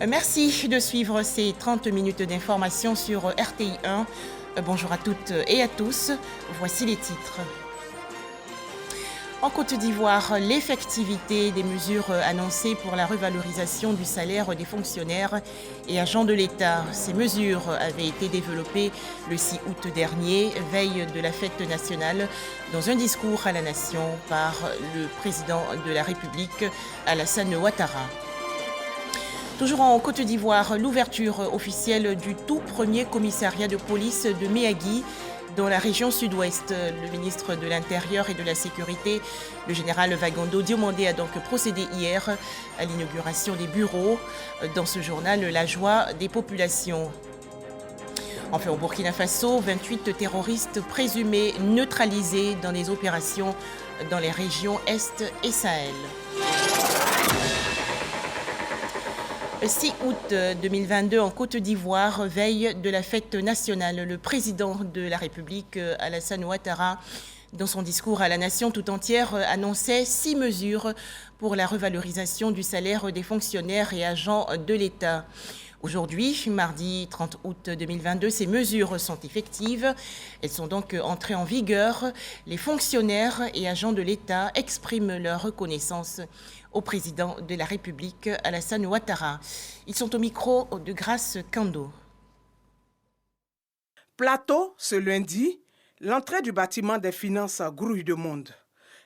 Merci de suivre ces 30 minutes d'information sur RTI 1. Bonjour à toutes et à tous. Voici les titres. En Côte d'Ivoire, l'effectivité des mesures annoncées pour la revalorisation du salaire des fonctionnaires et agents de l'État. Ces mesures avaient été développées le 6 août dernier, veille de la fête nationale, dans un discours à la nation par le président de la République, Alassane Ouattara. Toujours en Côte d'Ivoire, l'ouverture officielle du tout premier commissariat de police de Méagui, dans la région sud-ouest. Le ministre de l'Intérieur et de la Sécurité, le général Vagondo Diomandé, a donc procédé hier à l'inauguration des bureaux. Dans ce journal, la joie des populations. Enfin, au Burkina Faso, 28 terroristes présumés neutralisés dans les opérations dans les régions Est et Sahel. 6 août 2022 en Côte d'Ivoire, veille de la fête nationale. Le président de la République, Alassane Ouattara, dans son discours à la nation tout entière, annonçait 6 mesures pour la revalorisation du salaire des fonctionnaires et agents de l'État. Aujourd'hui, mardi 30 août 2022, ces mesures sont effectives. Elles sont donc entrées en vigueur. Les fonctionnaires et agents de l'État expriment leur reconnaissance au président de la République, Alassane Ouattara. Ils sont au micro de Grace Kando. Plateau, ce lundi, l'entrée du bâtiment des finances grouille de monde.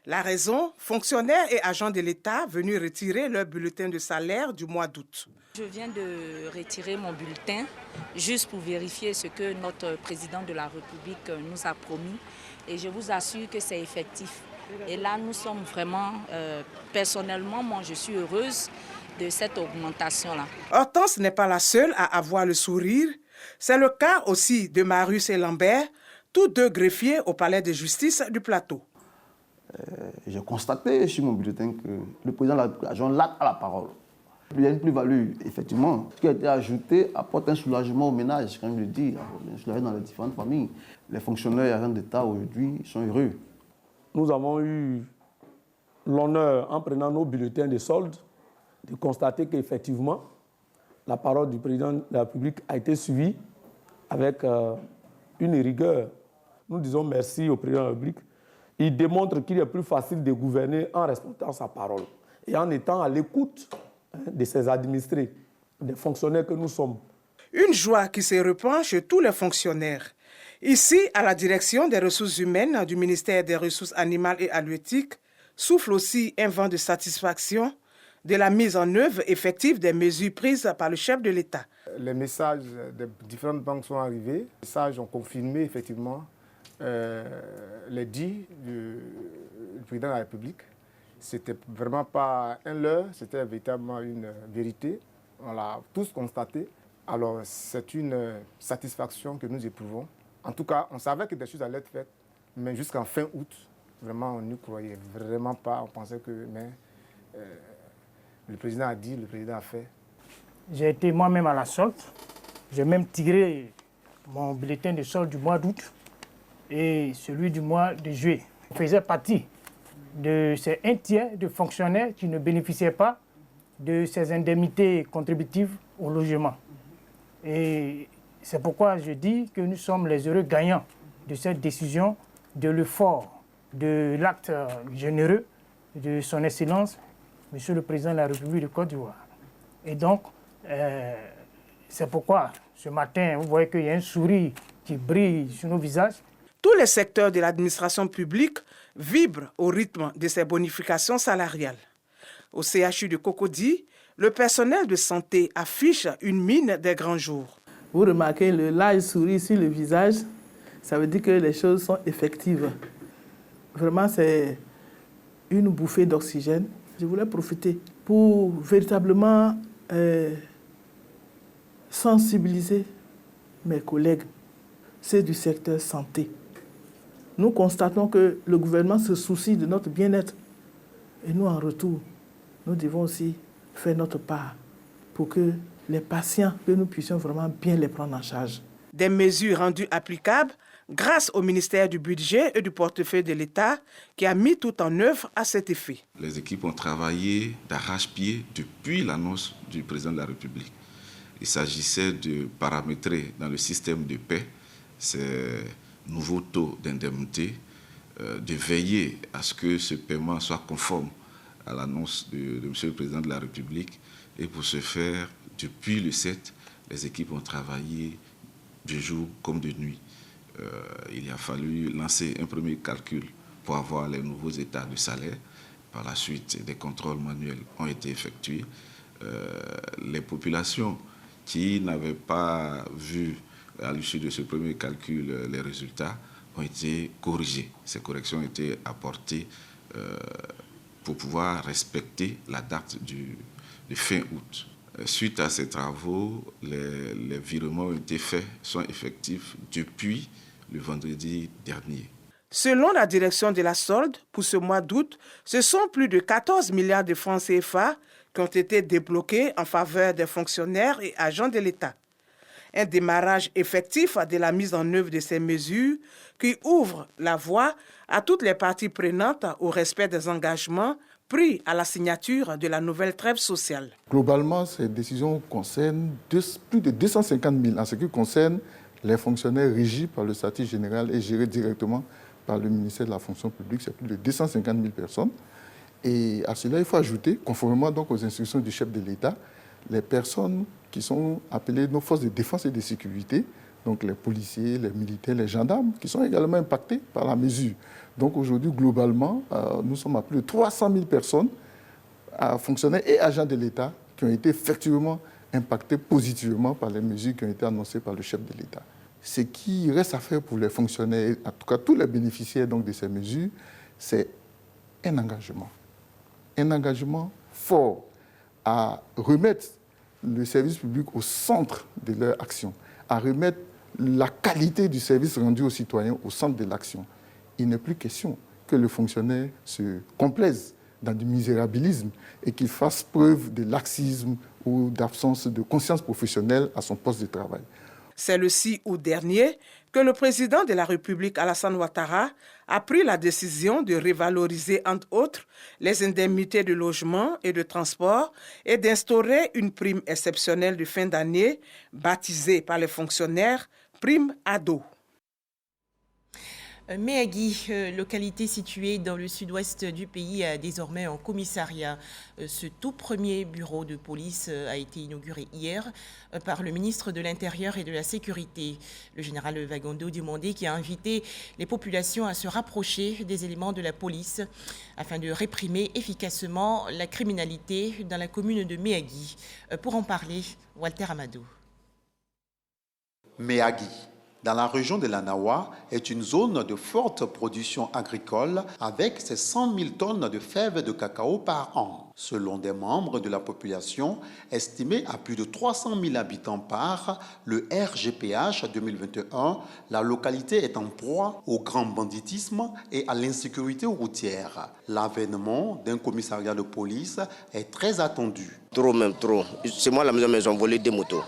La raison, fonctionnaires et agents de l'État venus retirer leur bulletin de salaire du mois d'août. Je viens de retirer mon bulletin juste pour vérifier ce que notre président de la République nous a promis et je vous assure que c'est effectif. Et là, nous sommes vraiment, personnellement, moi je suis heureuse de cette augmentation-là. Hortense n'est pas la seule à avoir le sourire. C'est le cas aussi de Marius et Lambert, tous deux greffiers au palais de justice du Plateau. J'ai constaté sur mon bulletin que le président de la région l'a à la parole. Il y a une plus-value, effectivement. Ce qui a été ajouté apporte un soulagement aux ménages, quand je le dis, un soulagement dans les différentes familles. Les fonctionnaires et agents d'État aujourd'hui sont heureux. Nous avons eu l'honneur, en prenant nos bulletins de solde, de constater qu'effectivement, la parole du président de la République a été suivie avec une rigueur. Nous disons merci au président de la République. Il démontre qu'il est plus facile de gouverner en respectant sa parole et en étant à l'écoute de ses administrés, des fonctionnaires que nous sommes. Une joie qui se répand chez tous les fonctionnaires. Ici, à la direction des ressources humaines du ministère des Ressources animales et halieutiques, souffle aussi un vent de satisfaction de la mise en œuvre effective des mesures prises par le chef de l'État. Les messages des différentes banques sont arrivés. Les messages ont confirmé effectivement les dits du président de la République. C'était vraiment pas un leurre, c'était véritablement une vérité. On l'a tous constaté. Alors c'est une satisfaction que nous éprouvons. En tout cas, on savait que des choses allaient être faites, mais jusqu'en fin août, vraiment, on n'y croyait vraiment pas. On pensait que le président a dit, le président a fait. J'ai été moi-même à la solde. J'ai même tiré mon bulletin de solde du mois d'août et celui du mois de juillet. Je faisais partie de ces 1/3 de fonctionnaires qui ne bénéficiaient pas de ces indemnités contributives au logement. Et c'est pourquoi je dis que nous sommes les heureux gagnants de cette décision, de l'effort, de l'acte généreux de son Excellence, Monsieur le Président de la République de Côte d'Ivoire. Et donc, c'est pourquoi ce matin, vous voyez qu'il y a un sourire qui brille sur nos visages. Tous les secteurs de l'administration publique vibrent au rythme de ces bonifications salariales. Au CHU de Cocody, le personnel de santé affiche une mine des grands jours. Vous remarquez le large sourire sur le visage, ça veut dire que les choses sont effectives. Vraiment, c'est une bouffée d'oxygène. Je voulais profiter pour véritablement sensibiliser mes collègues, ceux du secteur santé. Nous constatons que le gouvernement se soucie de notre bien-être. Et nous, en retour, nous devons aussi faire notre part pour que les patients, que nous puissions vraiment bien les prendre en charge. Des mesures rendues applicables grâce au ministère du Budget et du Portefeuille de l'État qui a mis tout en œuvre à cet effet. Les équipes ont travaillé d'arrache-pied depuis l'annonce du président de la République. Il s'agissait de paramétrer dans le système de paie ces nouveaux taux d'indemnité, de veiller à ce que ce paiement soit conforme à l'annonce de M. le Président de la République. Et pour ce faire, depuis le 7, les équipes ont travaillé de jour comme de nuit. Il a fallu lancer un premier calcul pour avoir les nouveaux états de salaire. Par la suite, des contrôles manuels ont été effectués. Les populations qui n'avaient pas vu à l'issue de ce premier calcul les résultats ont été corrigés. Ces corrections ont été apportées pour pouvoir respecter la date de fin août. Suite à ces travaux, les virements ont été faits, sont effectifs depuis le vendredi dernier. Selon la direction de la solde, pour ce mois d'août, ce sont plus de 14 milliards de francs CFA qui ont été débloqués en faveur des fonctionnaires et agents de l'État. Un démarrage effectif de la mise en œuvre de ces mesures qui ouvre la voie à toutes les parties prenantes au respect des engagements pris à la signature de la nouvelle trêve sociale. Globalement, ces décisions concernent plus de 250 000 en ce qui concerne les fonctionnaires régis par le statut général et gérés directement par le ministère de la fonction publique. C'est plus de 250 000 personnes. Et à cela, il faut ajouter, conformément donc aux instructions du chef de l'État, les personnes qui sont appelées nos forces de défense et de sécurité, donc les policiers, les militaires, les gendarmes, qui sont également impactés par la mesure. Donc aujourd'hui, globalement, nous sommes à plus de 300 000 personnes, fonctionnaires et agents de l'État, qui ont été effectivement impactés positivement par les mesures qui ont été annoncées par le chef de l'État. Ce qui reste à faire pour les fonctionnaires, en tout cas tous les bénéficiaires donc, de ces mesures, c'est un engagement fort à remettre le service public au centre de leur action, à remettre la qualité du service rendu aux citoyens au centre de l'action. Il n'est plus question que le fonctionnaire se complaise dans du misérabilisme et qu'il fasse preuve de laxisme ou d'absence de conscience professionnelle à son poste de travail. C'est le 6 août dernier que le président de la République, Alassane Ouattara, a pris la décision de revaloriser, entre autres, les indemnités de logement et de transport et d'instaurer une prime exceptionnelle de fin d'année, baptisée par les fonctionnaires Prime Ado. Méagui, localité située dans le sud-ouest du pays, a désormais un commissariat. Ce tout premier bureau de police a été inauguré hier par le ministre de l'Intérieur et de la Sécurité, le général Vagondo Dimondé, qui a invité les populations à se rapprocher des éléments de la police afin de réprimer efficacement la criminalité dans la commune de Méagui. Pour en parler, Walter Amadou. Méagui, dans la région de l'Anawa, est une zone de forte production agricole avec ses 100 000 tonnes de fèves de cacao par an. Selon des membres de la population, estimés à plus de 300 000 habitants par le RGPH 2021, la localité est en proie au grand banditisme et à l'insécurité routière. L'avènement d'un commissariat de police est très attendu. Trop, même trop. C'est moi, la maison, mais ils ont volé des motos.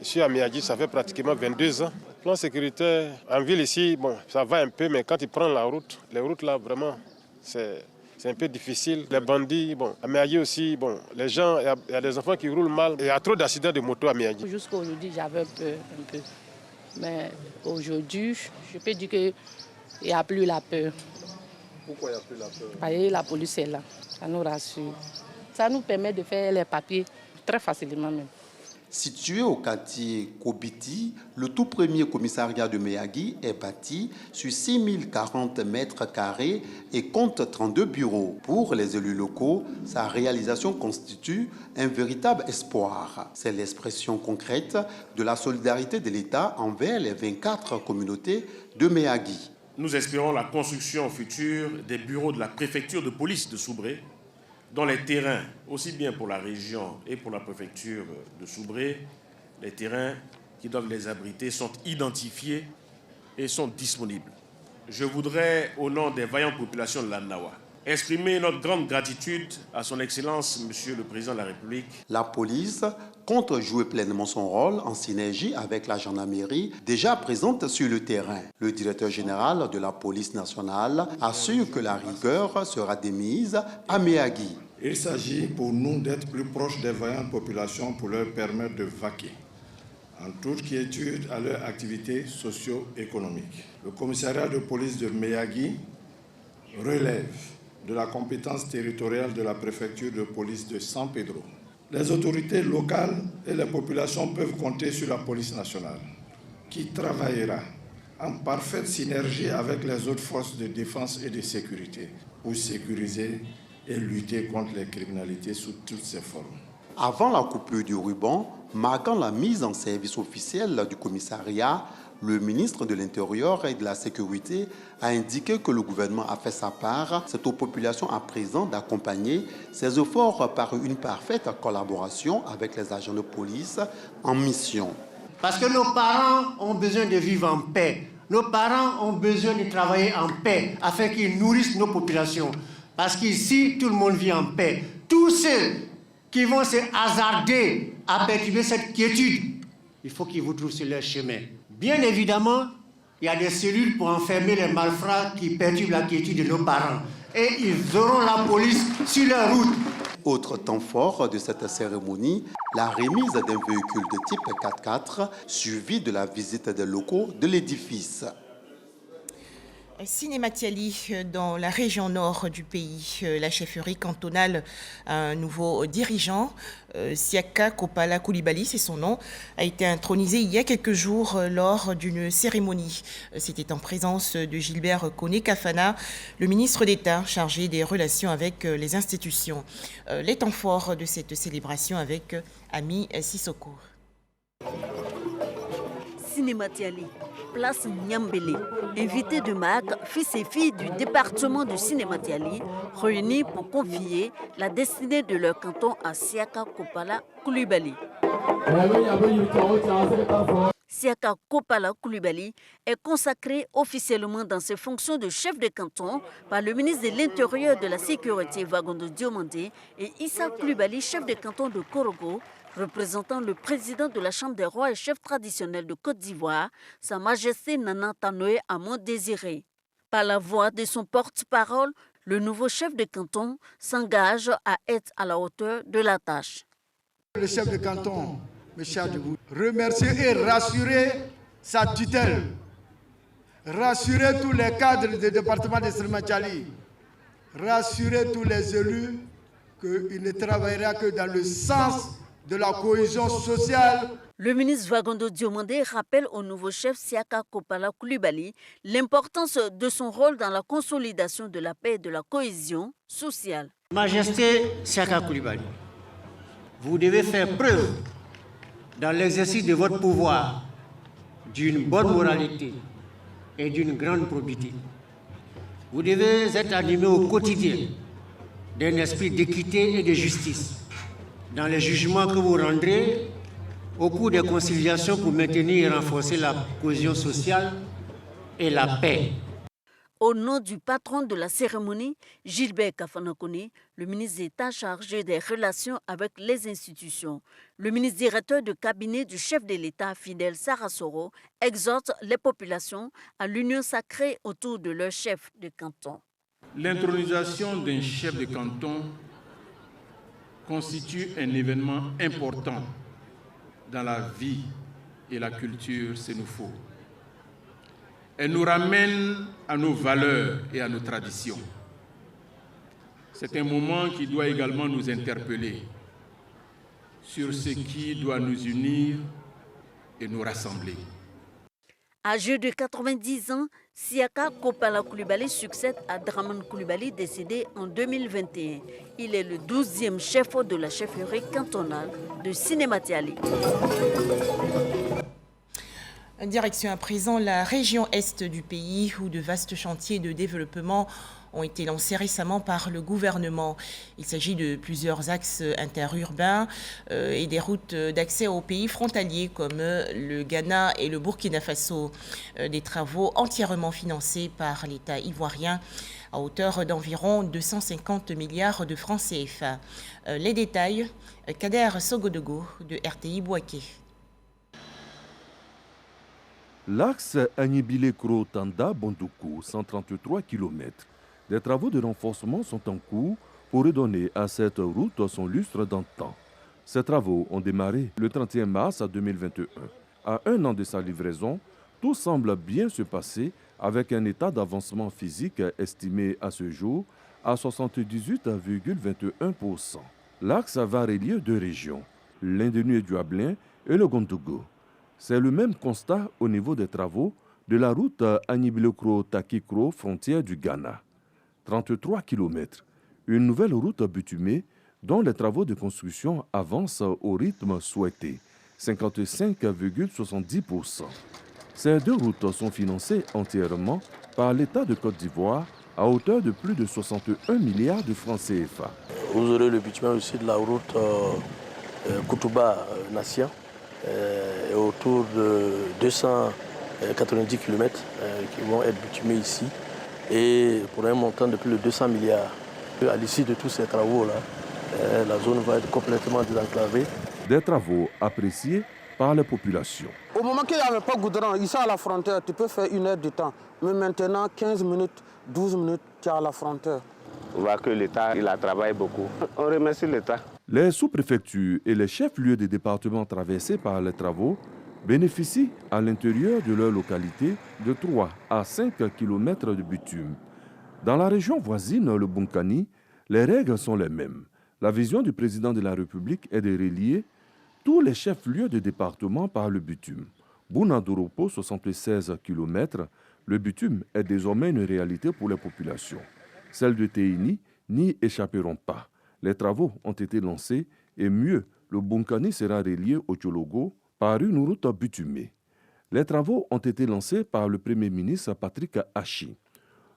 Ici à Méagui, ça fait pratiquement 22 ans. Le plan sécuritaire, en ville ici, bon, ça va un peu, mais quand ils prennent la route, les routes là, vraiment, c'est un peu difficile. Les bandits, bon, à Méagui aussi, bon, les gens, il y a des enfants qui roulent mal. Il y a trop d'accidents de moto à Méagui. Jusqu'à aujourd'hui, j'avais peur un peu. Mais aujourd'hui, je peux dire qu'il n'y a plus la peur. Pourquoi il n'y a plus la peur? Parce que la police est là, ça nous rassure. Ça nous permet de faire les papiers très facilement même. Situé au quartier Kobiti, le tout premier commissariat de Méagui est bâti sur 6040 mètres carrés et compte 32 bureaux. Pour les élus locaux, sa réalisation constitue un véritable espoir. C'est l'expression concrète de la solidarité de l'État envers les 24 communautés de Méagui. Nous espérons la construction future des bureaux de la préfecture de police de Soubré, dont les terrains, aussi bien pour la région et pour la préfecture de Soubré, les terrains qui doivent les abriter sont identifiés et sont disponibles. Je voudrais, au nom des vaillantes populations de l'Anawa, exprimer notre grande gratitude à son Excellence, Monsieur le Président de la République. La police compte jouer pleinement son rôle en synergie avec la gendarmerie déjà présente sur le terrain. Le directeur général de la police nationale assure que la rigueur sera démise à Méagui. Il s'agit pour nous d'être plus proches des vaillantes populations pour leur permettre de vaquer en toute quiétude à leurs activités socio-économiques. Le commissariat de police de Méagui relève de la compétence territoriale de la préfecture de police de San Pedro. Les autorités locales et les populations peuvent compter sur la police nationale, qui travaillera en parfaite synergie avec les autres forces de défense et de sécurité pour sécuriser et lutter contre les criminalités sous toutes ses formes. Avant la coupure du ruban, marquant la mise en service officielle du commissariat, le ministre de l'Intérieur et de la Sécurité a indiqué que le gouvernement a fait sa part. C'est aux populations à présent d'accompagner ces efforts par une parfaite collaboration avec les agents de police en mission. Parce que nos parents ont besoin de vivre en paix. Nos parents ont besoin de travailler en paix afin qu'ils nourrissent nos populations. Parce qu'ici, tout le monde vit en paix. Tous ceux qui vont se hasarder à perturber cette quiétude, il faut qu'ils vous trouvent sur leur chemin. Bien évidemment, il y a des cellules pour enfermer les malfrats qui perturbent la quiétude de nos parents. Et ils auront la police sur leur route. Autre temps fort de cette cérémonie, la remise d'un véhicule de type 4x4 suivi de la visite des locaux de l'édifice. Cinématiali, dans la région nord du pays, la chefferie cantonale a un nouveau dirigeant, Siaka Kopala Koulibaly, c'est son nom, a été intronisé il y a quelques jours lors d'une cérémonie. C'était en présence de Gilbert Kone-Kafana, le ministre d'État chargé des relations avec les institutions. Les temps forts de cette célébration avec Ami Sissoko. Cinématiali, place Nyambele, invité de Mac, fils et filles du département de Cinématiali, réunis pour confier la destinée de leur canton à Siaka Kopala Koulibaly. Siaka Kopala Koulibaly est consacré officiellement dans ses fonctions de chef de canton par le ministre de l'Intérieur de la Sécurité Wagondo Diomandé et Issa Koulibaly, chef de canton de Korogo, représentant le président de la Chambre des rois et chef traditionnel de Côte d'Ivoire, Sa Majesté Nana Tanoé Amon Désiré. Par la voix de son porte-parole, le nouveau chef de canton s'engage à être à la hauteur de la tâche. Le chef de canton, mes chers de vous, remercier et rassurer sa tutelle, rassurer tous les cadres du département de Cinématiali, rassurer tous les élus qu'il ne travaillera que dans le sens de la cohésion sociale. Le ministre Wagondo Diomandé rappelle au nouveau chef Siaka Kopala Koulibaly l'importance de son rôle dans la consolidation de la paix et de la cohésion sociale. Majesté Siaka Koulibaly, vous devez faire preuve dans l'exercice de votre pouvoir d'une bonne moralité et d'une grande probité. Vous devez être animé au quotidien d'un esprit d'équité et de justice dans les jugements que vous rendrez au cours des conciliations pour maintenir et renforcer la cohésion sociale et la paix. Au nom du patron de la cérémonie, Gilbert Kafanakone, le ministre d'État chargé des relations avec les institutions, le ministre directeur de cabinet du chef de l'État, Fidel Sarasoro, exhorte les populations à l'union sacrée autour de leur chef de canton. L'intronisation d'un chef de canton constitue un événement important dans la vie et la culture sénoufo. Elle nous ramène à nos valeurs et à nos traditions. C'est un moment qui doit également nous interpeller sur ce qui doit nous unir et nous rassembler. Âgé de 90 ans, Siaka Kopala Koulibaly succède à Draman Koulibaly, décédé en 2021. Il est le 12e chef de la chefferie cantonale de Cinématiali. Direction à présent la région est du pays où de vastes chantiers de développement ont été lancés récemment par le gouvernement. Il s'agit de plusieurs axes interurbains et des routes d'accès aux pays frontaliers comme le Ghana et le Burkina Faso. Des travaux entièrement financés par l'État ivoirien à hauteur d'environ 250 milliards de francs CFA. Les détails, Kader Sogodogo de RTI Bouaké. L'axe Agnibile-Kro-Tanda-Bondoukou, 133 km. Des travaux de renforcement sont en cours pour redonner à cette route son lustre d'antan. Ces travaux ont démarré le 31 mars 2021. À un an de sa livraison, tout semble bien se passer avec un état d'avancement physique estimé à ce jour à 78,21%. L'axe va relier deux régions, l'Indénué-Duablin et le Gondougou. C'est le même constat au niveau des travaux de la route Agnibile-Kro-Taki-Kro, frontière du Ghana. 33 km. Une nouvelle route bitumée dont les travaux de construction avancent au rythme souhaité, 55,70%. Ces deux routes sont financées entièrement par l'État de Côte d'Ivoire à hauteur de plus de 61 milliards de francs CFA. Vous aurez le bitumen aussi de la route Koutouba-Nassia, autour de 290 km qui vont être bitumés ici, et pour un montant de plus de 200 milliards. À l'issue de tous ces travaux-là, la zone va être complètement désenclavée. Des travaux appréciés par les populations. Au moment qu'il n'y avait pas de goudron, ici à la frontière, tu peux faire 1 heure de temps. Mais maintenant, 15 minutes, 12 minutes, tu es à la frontière. On voit que l'État, il a travaillé beaucoup. On remercie l'État. Les sous-préfectures et les chefs-lieux des départements traversés par les travaux bénéficient à l'intérieur de leur localité de 3 à 5 km de bitume. Dans la région voisine, le Bunkani, les règles sont les mêmes. La vision du président de la République est de relier tous les chefs-lieux de département par le bitume. Bouna-Doropo, 76 km, le bitume est désormais une réalité pour les populations. Celles de Teini n'y échapperont pas. Les travaux ont été lancés et mieux, le Bunkani sera relié au Tchologo par une route bitumée. Les travaux ont été lancés par le Premier ministre Patrick Hachi.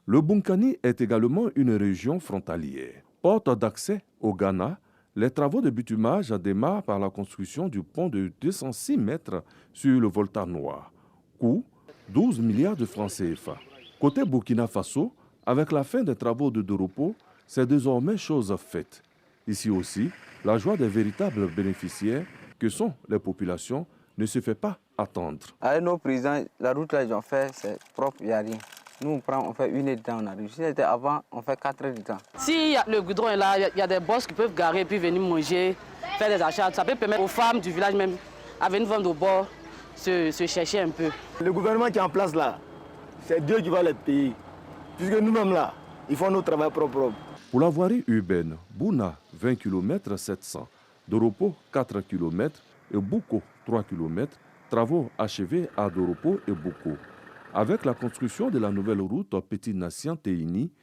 Le Bunkani est également une région frontalière. Porte d'accès au Ghana, les travaux de bitumage démarrent par la construction du pont de 206 mètres sur le Volta Noir. Coût 12 milliards de francs CFA. Côté Burkina Faso, avec la fin des travaux de Doropo, c'est désormais chose faite. Ici aussi, la joie des véritables bénéficiaires que sont les populations ne se fait pas attendre. Avec nos présidents, la route là, ils ont fait, c'est propre, il n'y a rien. Nous, on fait 1 heure de temps, on arrive. Si c'était avant, on fait 4 heures de temps. Si le goudron est là, il y a des boss qui peuvent garer puis venir manger, faire des achats. Ça peut permettre aux femmes du village même à venir vendre au bord, se chercher un peu. Le gouvernement qui est en place là, c'est Dieu qui va les payer. Puisque nous-mêmes là, ils font notre travail propre. Pour la voirie urbaine, Bouna, 20 km 700, Doropo, 4 km et Bouko, 3 km, travaux achevés à Doropo et Bouko. Avec la construction de la nouvelle route Petit-Nassien-Teini,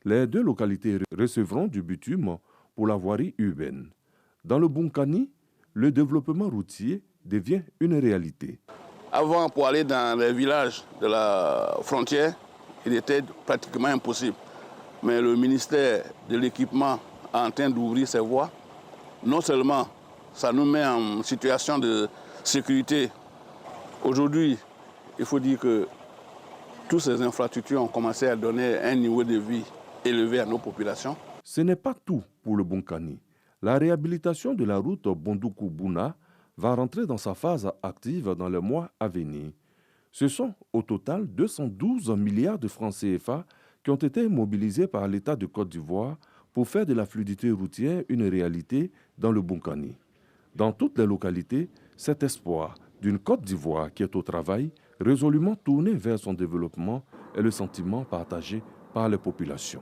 les deux localités recevront du bitume pour la voirie urbaine. Dans le Bunkani, le développement routier devient une réalité. Avant, pour aller dans les villages de la frontière, il était pratiquement impossible. Mais le ministère de l'Équipement est en train d'ouvrir ses voies. Non seulement ça nous met en situation de sécurité. Aujourd'hui, il faut dire que toutes ces infrastructures ont commencé à donner un niveau de vie élevé à nos populations. Ce n'est pas tout pour le Bunkani. La réhabilitation de la route Bondoukou-Bouna va rentrer dans sa phase active dans les mois à venir. Ce sont au total 212 milliards de francs CFA qui ont été mobilisés par l'État de Côte d'Ivoire pour faire de la fluidité routière une réalité dans le Bunkani. Dans toutes les localités, cet espoir d'une Côte d'Ivoire qui est au travail, résolument tournée vers son développement, est le sentiment partagé par les populations.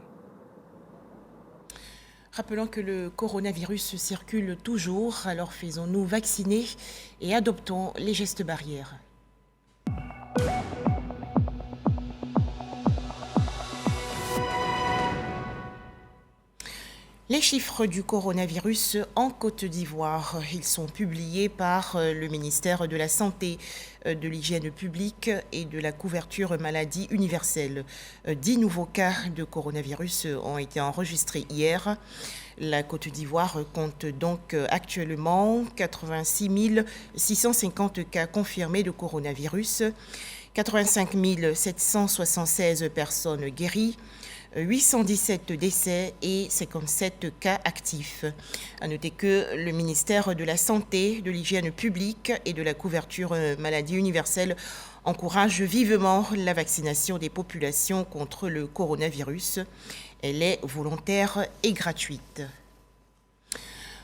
Rappelons que le coronavirus circule toujours, alors faisons-nous vacciner et adoptons les gestes barrières. Les chiffres du coronavirus en Côte d'Ivoire, ils sont publiés par le ministère de la Santé, de l'Hygiène publique et de la couverture maladie universelle. 10 nouveaux cas de coronavirus ont été enregistrés hier. La Côte d'Ivoire compte donc actuellement 86 650 cas confirmés de coronavirus, 85 776 personnes guéries, 817 décès et 57 cas actifs. À noter que le ministère de la Santé, de l'Hygiène publique et de la couverture maladie universelle encourage vivement la vaccination des populations contre le coronavirus. Elle est volontaire et gratuite.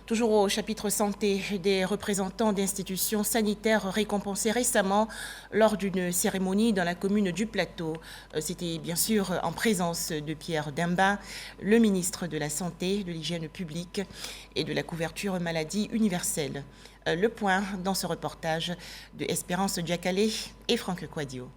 Toujours au chapitre santé, des représentants d'institutions sanitaires récompensés récemment lors d'une cérémonie dans la commune du Plateau. C'était bien sûr en présence de Pierre Demba, le ministre de la Santé, de l'Hygiène publique et de la couverture maladie universelle. Le point dans ce reportage de Espérance Diakalé et Franck Quadio.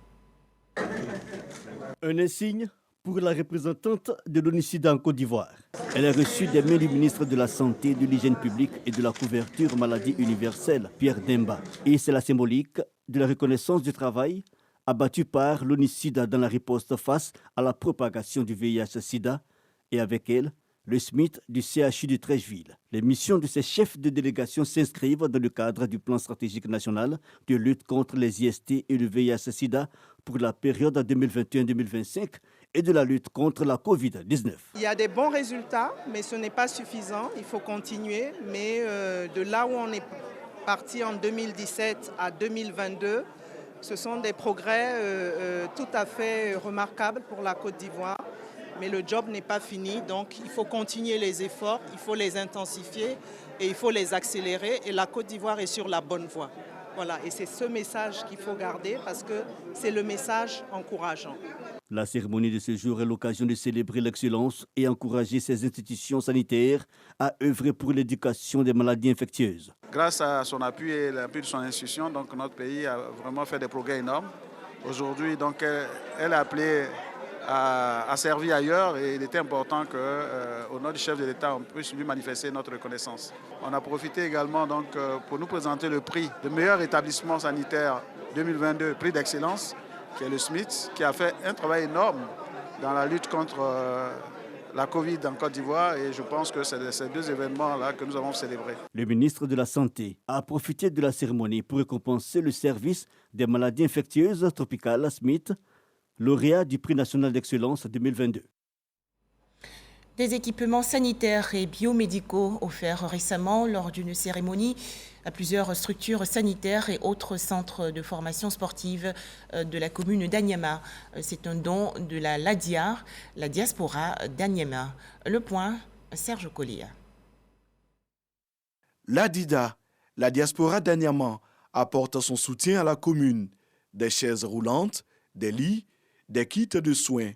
Un insigne pour la représentante de l'ONU-SIDA en Côte d'Ivoire. Elle a reçu des mains du ministre de la Santé, de l'Hygiène publique et de la couverture maladie universelle, Pierre Demba. Et c'est la symbolique de la reconnaissance du travail abattu par l'ONU-SIDA dans la riposte face à la propagation du VIH-SIDA et avec elle, le SMIT du CHU de Trècheville. Les missions de ces chefs de délégation s'inscrivent dans le cadre du plan stratégique national de lutte contre les IST et le VIH-SIDA pour la période 2021-2025 et de la lutte contre la Covid-19. Il y a des bons résultats, mais ce n'est pas suffisant. Il faut continuer. Mais de là où on est parti en 2017 à 2022, ce sont des progrès tout à fait remarquables pour la Côte d'Ivoire. Mais le job n'est pas fini, donc il faut continuer les efforts, il faut les intensifier et il faut les accélérer. Et la Côte d'Ivoire est sur la bonne voie. Voilà, et c'est ce message qu'il faut garder parce que c'est le message encourageant. La cérémonie de ce jour est l'occasion de célébrer l'excellence et encourager ces institutions sanitaires à œuvrer pour l'éducation des maladies infectieuses. Grâce à son appui et l'appui de son institution, donc notre pays a vraiment fait des progrès énormes. Aujourd'hui, donc, elle a appelé à servir ailleurs et il était important qu'au nom du chef de l'État, on puisse lui manifester notre reconnaissance. On a profité également donc, pour nous présenter le prix de meilleur établissement sanitaire 2022, prix d'excellence, qui est le SMIT, qui a fait un travail énorme dans la lutte contre la Covid en Côte d'Ivoire et je pense que c'est ces deux événements-là que nous avons célébrés. Le ministre de la Santé a profité de la cérémonie pour récompenser le service des maladies infectieuses tropicales SMIT, lauréat du prix national d'excellence 2022. Des équipements sanitaires et biomédicaux offerts récemment lors d'une cérémonie à plusieurs structures sanitaires et autres centres de formation sportive de la commune d'Anyama. C'est un don de la LADIA, la diaspora d'Anyama. Le point, Serge Collia. L'ADIDA, la diaspora d'Anyama, apporte son soutien à la commune. Des chaises roulantes, des lits, des kits de soins,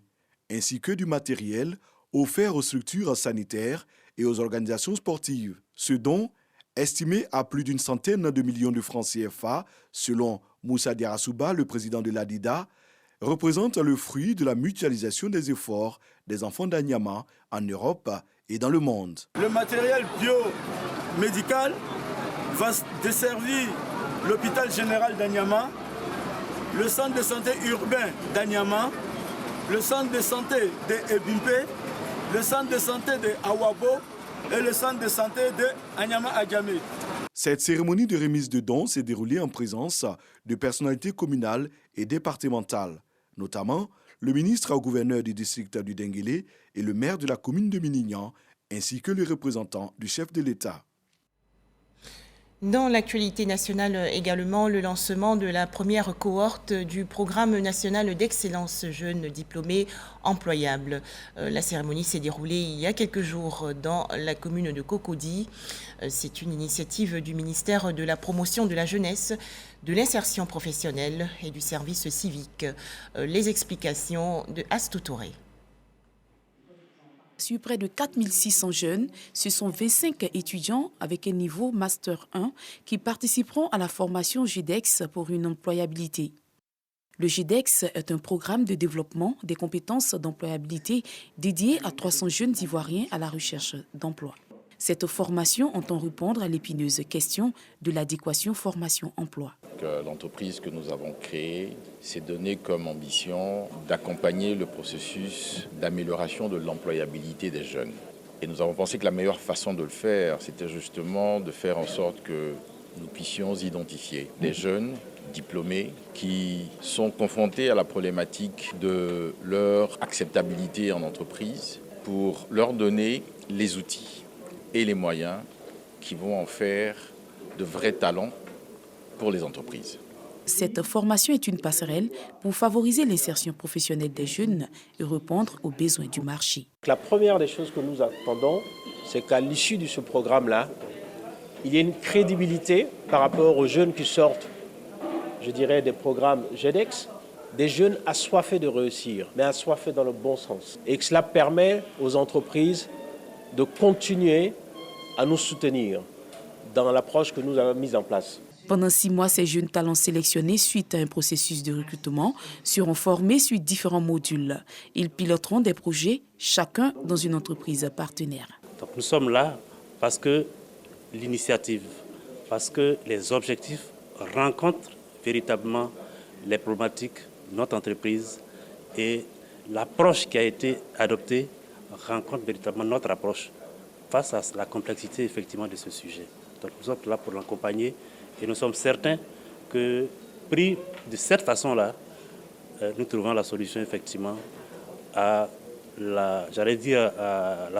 ainsi que du matériel offert aux structures sanitaires et aux organisations sportives. Ce don, estimé à plus d'une centaine de millions de francs CFA, selon Moussa Diarasouba, le président de l'ADIDA, représente le fruit de la mutualisation des efforts des enfants d'Anyama en Europe et dans le monde. Le matériel biomédical va desservir l'hôpital général d'Anyama, le centre de santé urbain d'Anyama, le centre de santé de Ebimpe, le centre de santé de Awabo et le centre de santé de Anyama-Adjamé. Cette cérémonie de remise de dons s'est déroulée en présence de personnalités communales et départementales, notamment le ministre au gouverneur du district du Denguélé et le maire de la commune de Minignan, ainsi que les représentants du chef de l'État. Dans l'actualité nationale également, le lancement de la première cohorte du programme national d'excellence jeunes diplômés employables. La cérémonie s'est déroulée il y a quelques jours dans la commune de Cocody. C'est une initiative du ministère de la promotion de la jeunesse, de l'insertion professionnelle et du service civique. Les explications de Astou Touré. Sur près de 4600 jeunes, ce sont 25 étudiants avec un niveau Master 1 qui participeront à la formation GEDEX pour une employabilité. Le GEDEX est un programme de développement des compétences d'employabilité dédié à 300 jeunes Ivoiriens à la recherche d'emploi. Cette formation entend répondre à l'épineuse question de l'adéquation formation-emploi. L'entreprise que nous avons créée s'est donnée comme ambition d'accompagner le processus d'amélioration de l'employabilité des jeunes. Et nous avons pensé que la meilleure façon de le faire, c'était justement de faire en sorte que nous puissions identifier des jeunes diplômés qui sont confrontés à la problématique de leur acceptabilité en entreprise pour leur donner les outils et les moyens qui vont en faire de vrais talents pour les entreprises. Cette formation est une passerelle pour favoriser l'insertion professionnelle des jeunes et répondre aux besoins du marché. La première des choses que nous attendons, c'est qu'à l'issue de ce programme-là, il y ait une crédibilité par rapport aux jeunes qui sortent, je dirais, des programmes GEDEX, des jeunes assoiffés de réussir, mais assoiffés dans le bon sens. Et que cela permet aux entreprises de continuer à nous soutenir dans l'approche que nous avons mise en place. Pendant 6 mois, ces jeunes talents sélectionnés suite à un processus de recrutement seront formés sur différents modules. Ils piloteront des projets, chacun dans une entreprise partenaire. Donc nous sommes là parce que l'initiative, parce que les objectifs rencontrent véritablement les problématiques de notre entreprise et l'approche qui a été adoptée rencontre véritablement notre approche face à la complexité effectivement de ce sujet. Donc nous sommes là pour l'accompagner. Et nous sommes certains que, pris de cette façon-là, nous trouvons la solution effectivement à la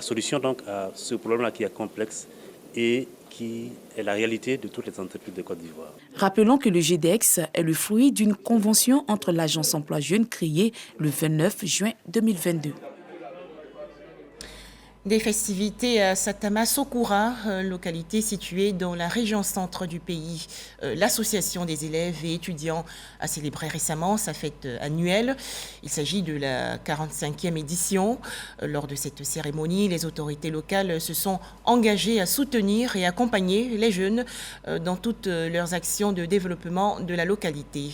solution donc à ce problème-là qui est complexe et qui est la réalité de toutes les entreprises de Côte d'Ivoire. Rappelons que le GEDEX est le fruit d'une convention entre l'Agence Emploi Jeunes créée le 29 juin 2022. Des festivités à Satama Sokura, localité située dans la région centre du pays. L'association des élèves et étudiants a célébré récemment sa fête annuelle. Il s'agit de la 45e édition. Lors de cette cérémonie, les autorités locales se sont engagées à soutenir et accompagner les jeunes dans toutes leurs actions de développement de la localité.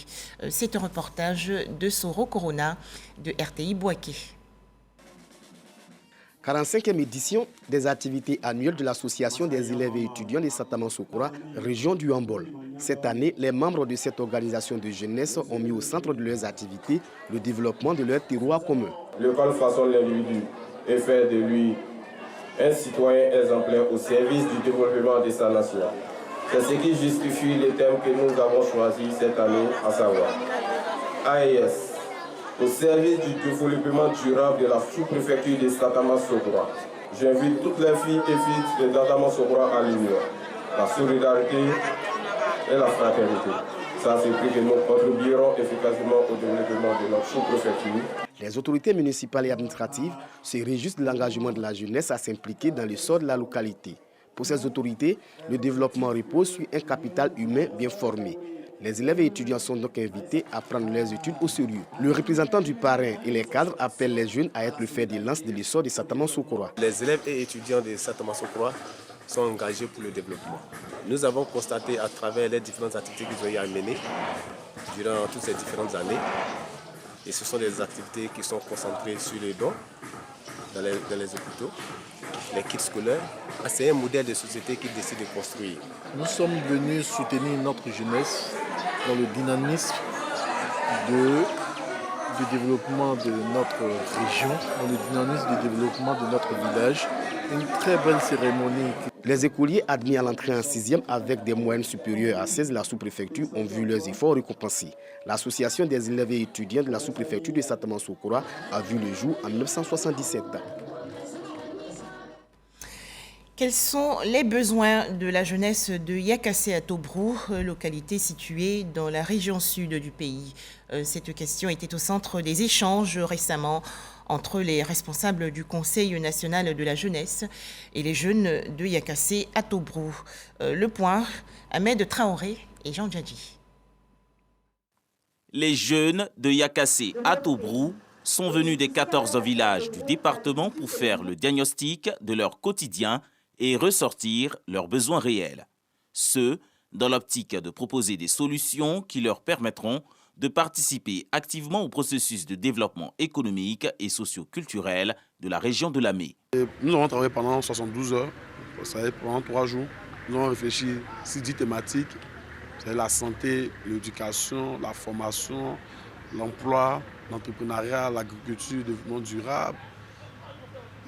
C'est un reportage de Soro Corona de RTI Bouaké. 45e édition des activités annuelles de l'Association des élèves et étudiants de Satama Sokura, région du Hambol. Cette année, les membres de cette organisation de jeunesse ont mis au centre de leurs activités le développement de leur terroir commun. L'école façonne l'individu et fait de lui un citoyen exemplaire au service du développement de sa nation. C'est ce qui justifie les thèmes que nous avons choisis cette année, à savoir AES, au service du développement durable de la sous-préfecture de Satama Sokura. J'invite toutes les filles et filles de Satama Sokura à l'union, la solidarité et la fraternité. Ça, c'est plus que nous contribuerons efficacement au développement de notre sous-préfecture. Les autorités municipales et administratives se réjouissent de l'engagement de la jeunesse à s'impliquer dans le sort de la localité. Pour ces autorités, le développement repose sur un capital humain bien formé. Les élèves et étudiants sont donc invités à prendre leurs études au sérieux. Le représentant du parrain et les cadres appellent les jeunes à être le fer de lance de l'essor de Satama Sokura. Les élèves et étudiants de Satama Sokura sont engagés pour le développement. Nous avons constaté à travers les différentes activités qu'ils ont eu à mener durant toutes ces différentes années, et ce sont des activités qui sont concentrées sur les dons dans les hôpitaux, les kits scolaires. C'est un modèle de société qu'ils décident de construire. Nous sommes venus soutenir notre jeunesse dans le dynamisme du développement de notre région, dans le dynamisme du développement de notre village. Une très belle cérémonie. Les écoliers admis à l'entrée en 6e avec des moyennes supérieures à 16 de la sous-préfecture ont vu leurs efforts récompensés. L'association des élèves et étudiants de la sous-préfecture de Satama Sokura a vu le jour en 1977. Quels sont les besoins de la jeunesse de Yakassé à Tobrou, localité située dans la région sud du pays? Cette question était au centre des échanges récemment entre les responsables du Conseil national de la jeunesse et les jeunes de Yakassé à Tobrou. Le point, Ahmed Traoré et Jean Djadji. Les jeunes de Yakassé à Tobrou sont venus des 14 villages du département pour faire le diagnostic de leur quotidien et ressortir leurs besoins réels. Ce, dans l'optique de proposer des solutions qui leur permettront de participer activement au processus de développement économique et socio-culturel de la région de Lamé. Nous avons travaillé pendant 72 heures, pendant 3 jours. Nous avons réfléchi sur 10 thématiques. C'est la santé, l'éducation, la formation, l'emploi, l'entrepreneuriat, l'agriculture, le développement durable,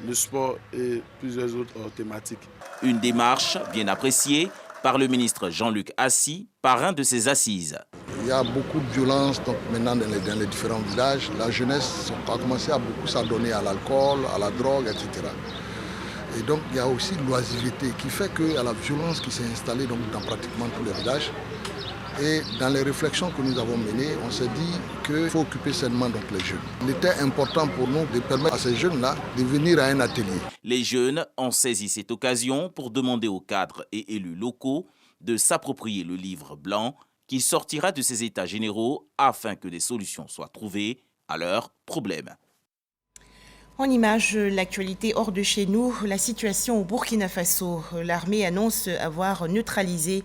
le sport et plusieurs autres thématiques. Une démarche bien appréciée par le ministre Jean-Luc Assi, parrain de ces assises. Il y a beaucoup de violence donc, maintenant dans les différents villages. La jeunesse a commencé à beaucoup s'adonner à l'alcool, à la drogue, etc. Et donc il y a aussi l'oisiveté qui fait qu'il y a la violence qui s'est installée donc, dans pratiquement tous les villages. Et dans les réflexions que nous avons menées, on s'est dit qu'il faut occuper sainement donc, les jeunes. Il était important pour nous de permettre à ces jeunes-là de venir à un atelier. Les jeunes ont saisi cette occasion pour demander aux cadres et élus locaux de s'approprier le livre blanc qui sortira de ces états généraux afin que des solutions soient trouvées à leurs problèmes. En image, l'actualité hors de chez nous, la situation au Burkina Faso. L'armée annonce avoir neutralisé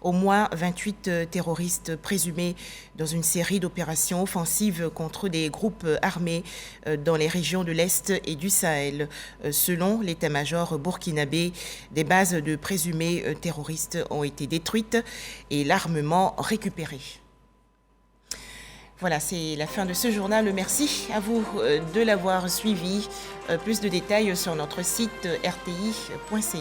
au moins 28 terroristes présumés dans une série d'opérations offensives contre des groupes armés dans les régions de l'Est et du Sahel. Selon l'état-major burkinabé, des bases de présumés terroristes ont été détruites et l'armement récupéré. Voilà, c'est la fin de ce journal. Merci à vous de l'avoir suivi. Plus de détails sur notre site rti.ci.